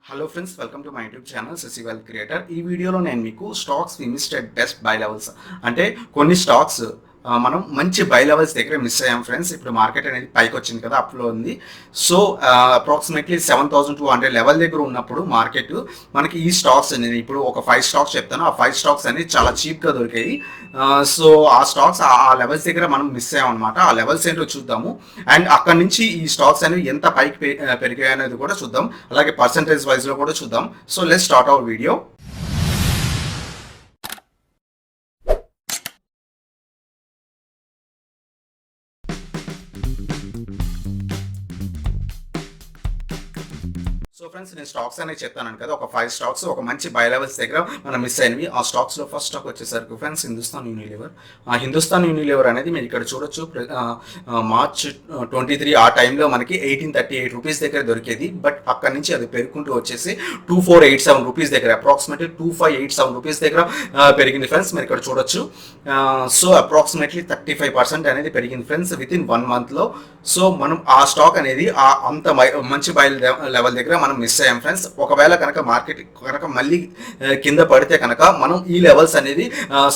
Hello friends, welcome to my YouTube channel SasiWealthCreator. ఈ వీడియోలో నేను మీకు stocks we missed at best buy levels అంటే కొన్ని స్టాక్స్ మనం మంచి బై లెవెల్స్ దగ్గర మిస్ అయ్యాం ఫ్రెండ్స్. ఇప్పుడు మార్కెట్ అనేది పైకి వచ్చింది కదా, అప్లో ఉంది. సో అప్రాక్సిమేట్లీ 7,200 లెవెల్ దగ్గర ఉన్నప్పుడు మార్కెట్ మనకి ఈ స్టాక్స్ అనేది ఇప్పుడు ఒక 5 స్టాక్స్ చెప్తాను. ఆ 5 స్టాక్స్ అనేది చాలా చీప్గా దొరికాయి. సో ఆ స్టాక్స్ ఆ లెవెల్స్ దగ్గర మనం మిస్ అయ్యాం అనమాట. ఆ లెవెల్స్ ఏంటో చూద్దాము. అండ్ అక్కడ నుంచి ఈ స్టాక్స్ అనేవి ఎంత పైకి పెరిగాయి అనేది కూడా చూద్దాం. అలాగే పర్సంటేజ్ వైజ్లో కూడా చూద్దాం. So let's start our video. So friends, నేను స్టాక్స్ అనేది చెప్తాను కదా, ఒక 5 స్టాక్స్ ఒక మంచి బై లెవెల్స్ దగ్గర మనం మిస్ అయినవి. ఆ స్టాక్స్లో ఫస్ట్ స్టాక్ వచ్చేసరికి ఫ్రెండ్స్ హిందుస్థాన్ యూనిలివర్ అనేది మీరు ఇక్కడ చూడొచ్చు. మార్చ్ 23 ఆ టైంలో మనకి 1838 రూపీస్ దగ్గర దొరికేది. బట్ అక్కడ నుంచి అది పెరుగుకుంటూ వచ్చేసి 2487 రూపీస్ దగ్గర, అప్రాక్సిమేట్లీ 2587 రూపీస్ దగ్గర పెరిగింది ఫ్రెండ్స్. మీరు ఇక్కడ చూడొచ్చు. సో అప్రాక్సిమేట్లీ 35% అనేది పెరిగింది ఫ్రెండ్స్ విత్ ఇన్ 1 మంత్లో. సో మనం ఆ స్టాక్ అనేది అంత మంచి బై లెవెల్ దగ్గర మనం మిస్ అయ్యాం ఫ్రెండ్స్. ఒకవేళ కనుక మార్కెట్ కనుక మళ్ళీ కింద పడితే కనుక మనం ఈ లెవెల్స్ అనేది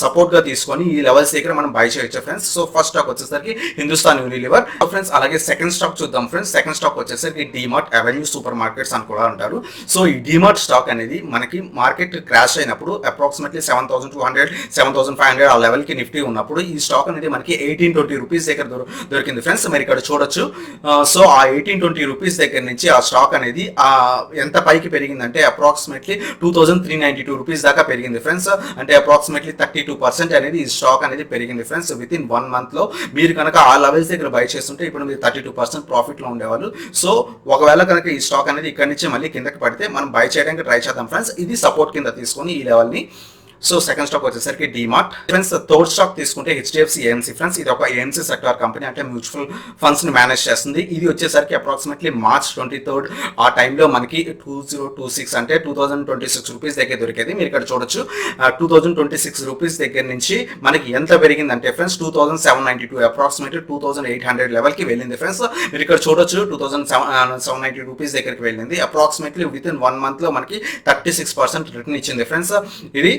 సపోర్ట్గా తీసుకొని ఈ లెవెల్స్ దగ్గర మనం బై చేయొచ్చు ఫ్రెండ్స్. సో ఫస్ట్ స్టాక్ వచ్చేసరికి హిందుస్థాన్ యూనిలివర్ ఫ్రెండ్స్. అలాగే సెకండ్ స్టాక్ చూద్దాం ఫ్రెండ్స్. సెకండ్ స్టాక్ వచ్చేసరికి డిమార్ట్ అవెన్యూ సూపర్ మార్కెట్స్ అని కూడా అంటారు. సో ఈ డిమార్ట్ స్టాక్ అనేది మనకి మార్కెట్ క్రాష్ అయినప్పుడు అప్రాక్సిమేట్లీ 7,200 7,500 ఆ లెవెల్కి నిఫ్టీ ఉన్నప్పుడు ఈ స్టాక్ అనేది మనకి 1820 రూపీస్ దగ్గర దొరికింది ఫ్రెండ్స్. మీరు ఇక్కడ చూడొచ్చు. సో ఆ 1820 రూపీస్ దగ్గర నుంచి ఆ స్టాక్ అనేది ఎంత పైకి పెరిగిందంటే అప్రాక్సిమేట్లీ 2,392 రూపీస్ దాకా పెరిగింది ఫ్రెండ్స్. అంటే అప్రాక్సిమేట్లీ 32% అనేది ఈ స్టాక్ అనేది పెరిగింది ఫ్రెండ్స్ విత్ ఇన్ 1 మంత్లో. మీరు కనుక ఆ లెవెల్స్ దగ్గర బై చేస్తుంటే ఇప్పుడు మీరు 32% ప్రాఫిట్లో ఉండేవాళ్ళు. సో ఒకవేళ కనుక ఈ స్టాక్ అనేది ఇక్కడ నుంచి మళ్ళీ కిందకి పడితే మనం బై చేయడానికి ట్రై చేద్దాం ఫ్రెండ్స్. ఇది సపోర్ట్ కింద తీసుకొని ఈ లెవెల్ని. సో సెకండ్ స్టాక్ వచ్చేసరికి డిమార్ట్ ఫ్రెండ్స్. థర్డ్ స్టాక్ తీసుకుంటే హెచ్డిఎఫ్సి ఏఎంసీ ఫ్రెండ్స్. ఇది ఒక ఏఎంసీ సెక్టార్ కంపెనీ, అంటే మ్యూచువల్ ఫండ్స్ ని మేనేజ్ చేస్తుంది. ఇది వచ్చేసరికి అప్రాక్సిమేట్లీ మార్చ్ 23 ఆ టైంలో మనకి 2026 అంటే 2026 రూపీస్ దగ్గర దొరికేది. మీరు ఇక్కడ చూడొచ్చు. 2026 రూపీస్ దగ్గర నుంచి మనకి ఎంత పెరిగిందంటే ఫ్రెండ్స్ 2792 అప్రాక్సిమేట్లీ 2800 లెవెల్కి వెళ్ళింది ఫ్రెండ్స్. మీరు ఇక్కడ చూడొచ్చు. 2790 రూపీస్ దగ్గరికి వెళ్ళింది. అప్రాక్సిమేట్లీ విత్ ఇన్ 1 మంత్లో మనకి 36% రిటర్న్ ఇచ్చింది ఫ్రెండ్స్. ఇది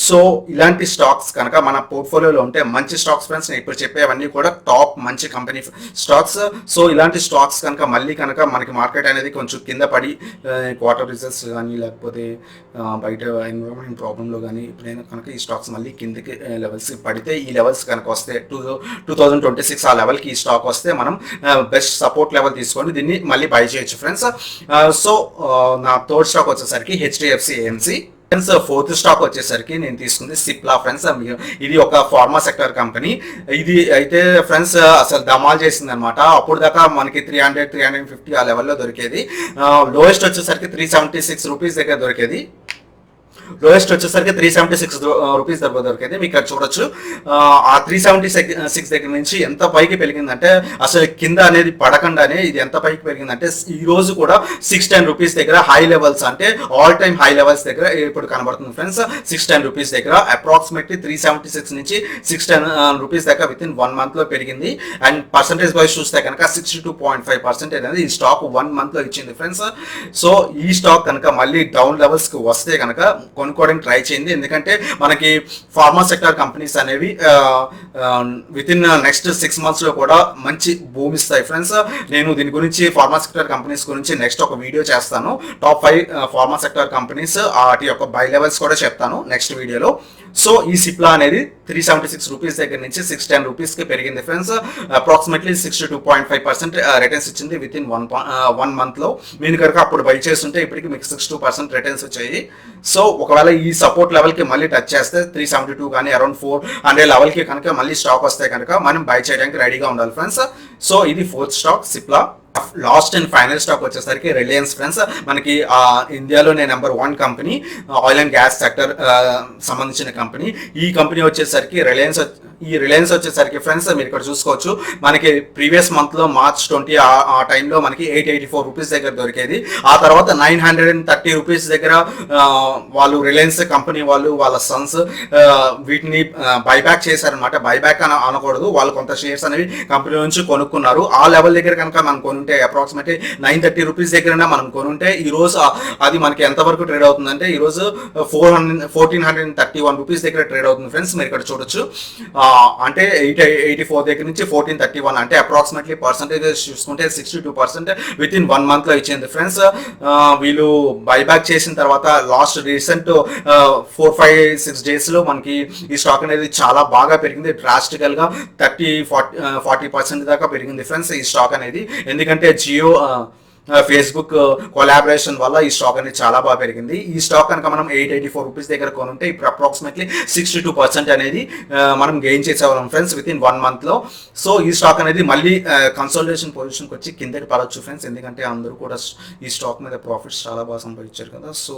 సో ఇలాంటి స్టాక్స్ కనుక మన పోర్ట్ఫోలియోలో ఉంటే మంచి స్టాక్స్ ఫ్రెండ్స్. నేను ఇప్పుడు చెప్పేవన్నీ కూడా టాప్ మంచి కంపెనీ స్టాక్స్. సో ఇలాంటి స్టాక్స్ కనుక మళ్ళీ కనుక మనకి మార్కెట్ అనేది కొంచెం కింద పడి క్వార్టర్ రిజల్ట్స్ కానీ లేకపోతే బయట ఎన్విరాన్మెంట్ ప్రాబ్లంలో కానీ ఎప్పుడైనా కనుక ఈ స్టాక్స్ మళ్ళీ కిందకి లెవెల్స్ పడితే, ఈ లెవెల్స్ కనుక వస్తే 2026 ఆ లెవెల్కి ఈ స్టాక్ వస్తే మనం బెస్ట్ సపోర్ట్ లెవెల్ తీసుకొని దీన్ని మళ్ళీ బై చేయొచ్చు ఫ్రెండ్స్. సో నా థర్డ్ స్టాక్ వచ్చేసరికి HDFC AMC friends. Fourth stock వచ్చేసరికి నేను తీసుకుంది సిప్లా ఫ్రెండ్స్. ఇది ఒక ఫార్మా సెక్టర్ కంపెనీ. ఇది అయితే ఫ్రెండ్స్ అసలు ధమాల్ చేసింది అనమాట. అప్పుడు దాకా మనకి 300 350 ఆ లెవెల్లో దొరికేది. లోయెస్ట్ వచ్చేసరికి 376 రూపీస్ దగ్గర దొరికేది. లోయెస్ట్ వచ్చేసరికి 376 రూపీస్ దగ్గర దొరికింది. మీకు ఇక్కడ చూడొచ్చు. ఆ 376 దగ్గర నుంచి ఎంత పైకి పెరిగిందంటే అసలు కింద అనేది పడకుండానే ఇది ఎంత పైకి పెరిగిందంటే ఈ రోజు కూడా 610 రూపీస్ దగ్గర హై లెవెల్స్, అంటే ఆల్ టైమ్ హై లెవెల్స్ దగ్గర ఇప్పుడు కనబడుతుంది ఫ్రెండ్స్. 610 రూపీస్ దగ్గర అప్రాక్సిమేట్లీ 376 నుంచి 610 రూపీస్ దాకా విత్ ఇన్ 1 మంత్లో పెరిగింది. అండ్ పర్సంటేజ్ వైజ్ చూస్తే కనుక 62.5% అనేది ఈ స్టాక్ 1 మంత్లో ఇచ్చింది ఫ్రెండ్స్. సో ఈ స్టాక్ కనుక మళ్ళీ డౌన్ లెవెల్స్కి వస్తే కనుక కొనుక్కోవడానికి ట్రై చేయండి. ఎందుకంటే మనకి ఫార్మా సెక్టర్ కంపెనీస్ అనేవి విత్ ఇన్ నెక్స్ట్ 6 మంత్స్లో కూడా మంచి భూమి ఇస్తాయి ఫ్రెండ్స్. నేను దీని గురించి ఫార్మా సెక్టర్ కంపెనీస్ గురించి నెక్స్ట్ ఒక వీడియో చేస్తాను. టాప్ 5 ఫార్మా సెక్టర్ కంపెనీస్ వాటి యొక్క బై లెవెల్స్ కూడా చెప్తాను నెక్స్ట్ వీడియోలో. సో ఈ సిప్లా అనేది 376 రూపీస్ దగ్గర నుంచి 610 రూపీస్కి పెరిగింది ఫ్రెండ్స్. అప్రాక్సిమేట్లీ 62.5% రిటర్న్స్ ఇచ్చింది విత్ ఇన్ 1 మంత్లో. మీరు కనుక అప్పుడు బై చేస్తుంటే ఇప్పటికి మీకు 62% రిటర్న్స్ వచ్చాయి. సో ఒకవేళ ఈ సపోర్ట్ లెవెల్కి మళ్ళీ టచ్ చేస్తే 372 కానీ అరౌండ్ 400 లెవెల్కి కనుక మళ్ళీ స్టాక్ వస్తే కనుక మనం బై చేయడానికి రెడీగా ఉండాలి ఫ్రెండ్స్. సో ఇది fourth stock Cipla. Last and final stock వచ్చేసరికి రిలయన్స్ ఫ్రెండ్స్. మనకి ఇండియాలోనే number 1 company, oil and gas sector సంబంధించిన కంపెనీ. ఈ కంపెనీ వచ్చేసరికి రిలయన్స్ ఈ రిలయన్స్ వచ్చేసరికి ఫ్రెండ్స్ మీరు ఇక్కడ చూసుకోవచ్చు, మనకి ప్రీవియస్ మంత్లో మార్చ్ 20 ఆ టైంలో మనకి 884 రూపీస్ దగ్గర దొరికేది. ఆ తర్వాత 930 రూపీస్ దగ్గర వాళ్ళు రిలయన్స్ కంపెనీ వాళ్ళు వాళ్ళ సన్స్ వీటిని బైబ్యాక్ చేశారనమాట. బైబ్యాక్ అని అనకూడదు, వాళ్ళు కొంత షేర్స్ అనేవి కంపెనీ నుంచి కొనుక్కున్నారు. ఆ లెవెల్ దగ్గర కనుక మనం కొనుంటే అప్రాక్సిమేట్లీ 930 రూపీస్ దగ్గర మనం కొనుంటే ఈ రోజు అది మనకి ఎంతవరకు ట్రేడ్ అవుతుందంటే ఈ రోజు 1431 రూపీస్ దగ్గర ట్రేడ్ అవుతుంది ఫ్రెండ్స్. మీరు ఇక్కడ చూడొచ్చు, అంటే 884 దగ్గర నుంచి 1431, అంటే అప్రాక్సిమేట్లీ పర్సెంటేజ్ చూసుకుంటే 62% విత్ ఇన్ 1 మంత్ లో ఇచ్చింది ఫ్రెండ్స్. వీళ్ళు బైబ్యాక్ చేసిన తర్వాత లాస్ట్ రీసెంట్ 4-5-6 డేస్ లో మనకి ఈ స్టాక్ అనేది చాలా బాగా పెరిగింది. డ్రాస్టికల్ గా 30-40% దాకా పెరిగింది ఫ్రెండ్స్ ఈ స్టాక్ అనేది. ఎందుకంటే జియో ఫేస్బుక్ కొలాబరేషన్ వల్ల ఈ స్టాక్ అనేది చాలా బాగా పెరిగింది. ఈ స్టాక్ కనుక మనం 884 రూపీస్ దగ్గర కొనుంటే ఇప్పుడు అప్రాక్సిమేట్లీ 62% అనేది మనం గెయిన్ చేసేవాళ్ళం ఫ్రెండ్స్ విత్ ఇన్ 1 మంత్ లో. సో ఈ స్టాక్ అనేది మళ్ళీ కన్సల్టేషన్ పొజిషన్కి వచ్చి కిందకి పడవచ్చు ఫ్రెండ్స్, ఎందుకంటే అందరూ కూడా ఈ స్టాక్ మీద ప్రాఫిట్స్ చాలా బాగా సంపాదించారు కదా. సో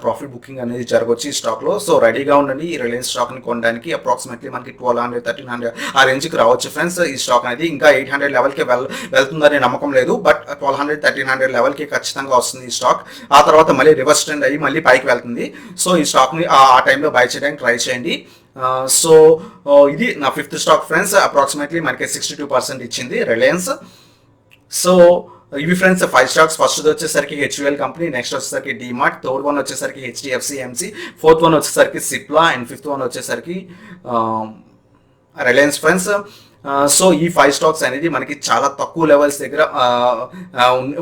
ప్రాఫిట్ బుకింగ్ అనేది జరగవచ్చు ఈ స్టాక్ లో. సో రెడీగా ఉండండి ఈ రిలయన్స్ స్టాక్ ని కొనడానికి. అప్రాక్సిమేట్లీ మనకి 1200-1300 ఆ రేంజ్ కి రావచ్చు ఫ్రెండ్స్. ఈ స్టాక్ అనేది ఇంకా 800 లెవెల్ కి వెళ్తుందనే నమ్మకం లేదు, బట్ 1200-1300 లెవెల్ కి ఖచ్చితంగా వస్తుంది ఈ స్టాక్. ఆ తర్వాత మళ్ళీ రివర్స్ ట్రెండ్ అయ్యి మళ్ళీ పైకి వెళ్తుంది. సో ఈ స్టాక్ ని ఆ టైంలో బై చేయడానికి ట్రై చేయండి. సో ఇది నా 5th స్టాక్ ఫ్రెండ్స్. అప్రాక్సిమేట్లీ మనకి 62% ఇచ్చింది రిలయన్స్. సో ఇవి ఫ్రెండ్స్ 5 స్టాక్స్. ఫస్ట్ వచ్చేసరికి హెచ్యుఎల్ కంపెనీ, నెక్స్ట్ వచ్చేసరికి డిమార్ట్, థర్డ్ వన్ వచ్చేసరికి హెచ్డిఎఫ్సి ఎంసీ, ఫోర్త్ వన్ వచ్చేసరికి సిప్లా అండ్ ఫిఫ్త్ వన్ వచ్చేసరికి రిలయన్స్ ఫ్రెండ్స్. సో ఈ 5 స్టాక్స్ అనేది మనకి చాలా తక్కువ లెవెల్స్ దగ్గర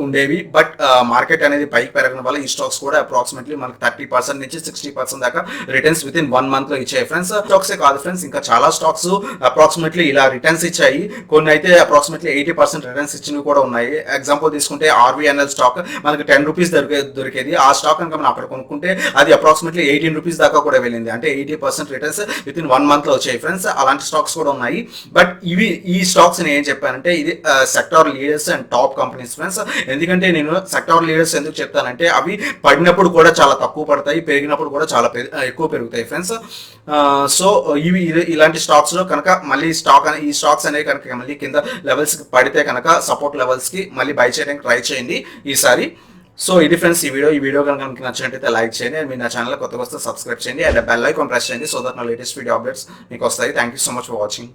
ఉండేవి, బట్ మార్కెట్ అనేది పైకి పెరగడం వల్ల ఈ స్టాక్స్ కూడా అప్రాక్సిమేట్లీ మనకి 30% నుంచి 60% దాకా రిటర్న్స్ విత్ ఇన్ 1 మంత్ లో ఇచ్చాయి ఫ్రెండ్స్. స్టాక్సే కాదు ఫ్రెండ్స్, ఇంకా చాలా స్టాక్స్ అప్రాక్సిమేట్లీ ఇలా రిటర్న్స్ ఇచ్చాయి. కొన్ని అయితే అప్రాక్సిమేట్లీ 80% రిటర్న్స్ ఇచ్చినవి కూడా ఉన్నాయి. ఎగ్జాంపుల్ తీసుకుంటే ఆర్వీఎన్ఎల్ స్టాక్ మనకి 10 రూపీస్ దొరికేది. ఆ స్టాక్ కనుక మనం అక్కడ కొనుక్కుంటే అది అప్రాక్సిమేట్లీ 18 రూపీస్ దాకా కూడా వెళ్ళింది, అంటే 80% రిటర్న్స్ విత్ ఇన్ 1 మంత్ లో వచ్చాయి ఫ్రెండ్స్. అలాంటి స్టాక్స్ కూడా ఉన్నాయి. బట్ ఈ స్టాక్స్ నేను ఏం చెప్పానంటే ఇది sector leaders and top companies friends. ఎందుకంటే నేను సెక్టార్ లీడర్స్ ఎందుకు చెప్తానంటే అవి పడినప్పుడు కూడా చాలా తక్కువ పడతాయి, పెరిగినప్పుడు కూడా చాలా ఎక్కువ పెరుగుతాయి ఫ్రెండ్స్. సో ఇలాంటి స్టాక్స్ లో కనుక మళ్ళీ ఈ స్టాక్స్ అనేవి కనుక మళ్ళీ కింద లెవెల్స్ కి పడితే కనుక సపోర్ట్ లెవెల్స్ కి మళ్ళీ బై చేయడానికి ట్రై చేయండి ఈసారి. సో ఇది ఫ్రెండ్స్ ఈ వీడియో కనుక మీకు నచ్చినట్టయితే లైక్ చేయండి, అండ్ మీరు నా ఛానల్ కొత్తగా వస్తే సబ్స్క్రైబ్ చేయండి, అండ్ బెల్ ఐకాన్ ప్రెస్ చేయండి, సో దట్ నా లేటెస్ట్ వీడియో అప్డేట్స్ మీకు వస్తాయి. Thank you so much for watching.